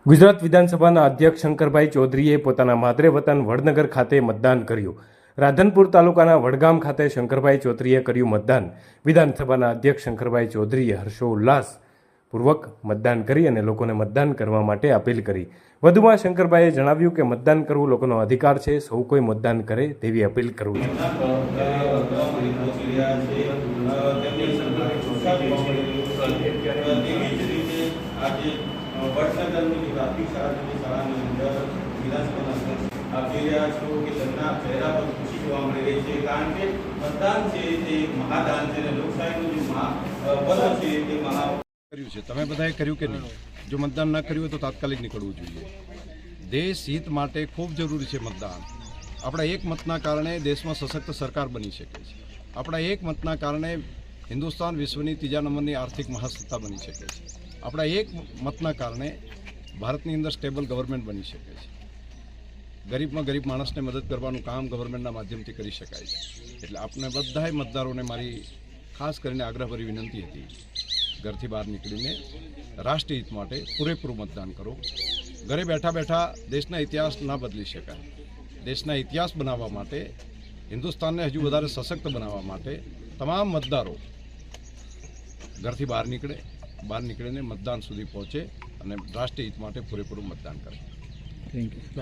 ગુજરાત વિધાનસભાના અધ્યક્ષ શંકરભાઈ ચૌધરીએ પોતાના માદરે વતન વડનગર ખાતે મતદાન કર્યું. રાધનપુર તાલુકાના વડગામ ખાતે શંકરભાઈ ચૌધરીએ કર્યું મતદાન. વિધાનસભાના અધ્યક્ષ શંકરભાઈ ચૌધરીએ હર્ષોલ્લાસપૂર્વક મતદાન કરી અને લોકોને મતદાન કરવા માટે અપીલ કરી. વધુમાં શંકરભાઈએ જણાવ્યું કે મતદાન કરવું લોકોનો અધિકાર છે, સૌ કોઈ મતદાન કરે તેવી અપીલ કરું છું. વડનગરની જે પ્રાથમિક શાળાની અંદર વિધાનસભાના આપી રહ્યા છો કે તેમના ચહેરા પર ખુશી જોવા મળી રહી છે, કારણ કે મતદાન છે તે મહાદાન છે અને લોકશાહીનું જે પર્વ છે તે મહા કર્યું છે. તમે બધાએ કર્યું કે નહીં? જો મતદાન ન કર્યું હોય તો તાત્કાલિક નીકળવું જોઈએ. દેશ હિત માટે ખૂબ જરૂરી છે મતદાન. આપણા એક મતના કારણે દેશમાં સશક્ત સરકાર બની શકે છે. આપણા એક મતના કારણે હિન્દુસ્તાન વિશ્વની ત્રીજા નંબરની આર્થિક મહાસત્તા બની શકે છે. આપણા એક મતના કારણે ભારતની અંદર સ્ટેબલ ગવર્મેન્ટ બની શકે છે. ગરીબમાં ગરીબ માણસને મદદ કરવાનું કામ ગવર્મેન્ટના માધ્યમથી કરી શકાય છે. એટલે આપણે બધાએ મતદારોને મારી ખાસ કરીને આગ્રહભરી વિનંતી હતી, ઘરથી બહાર નીકળીને રાષ્ટ્રહિત માટે પૂરેપૂરું મતદાન કરો. ઘરે બેઠા બેઠા દેશના ઇતિહાસ ના બદલી શકાય. દેશના ઇતિહાસ બનાવવા માટે, હિન્દુસ્તાનને હજુ વધારે સશક્ત બનાવવા માટે તમામ મતદારો ઘરથી બહાર નીકળીને મતદાન સુધી પહોંચે અને રાષ્ટ્રહિત માટે પૂરેપૂરું મતદાન કરે. Thank you.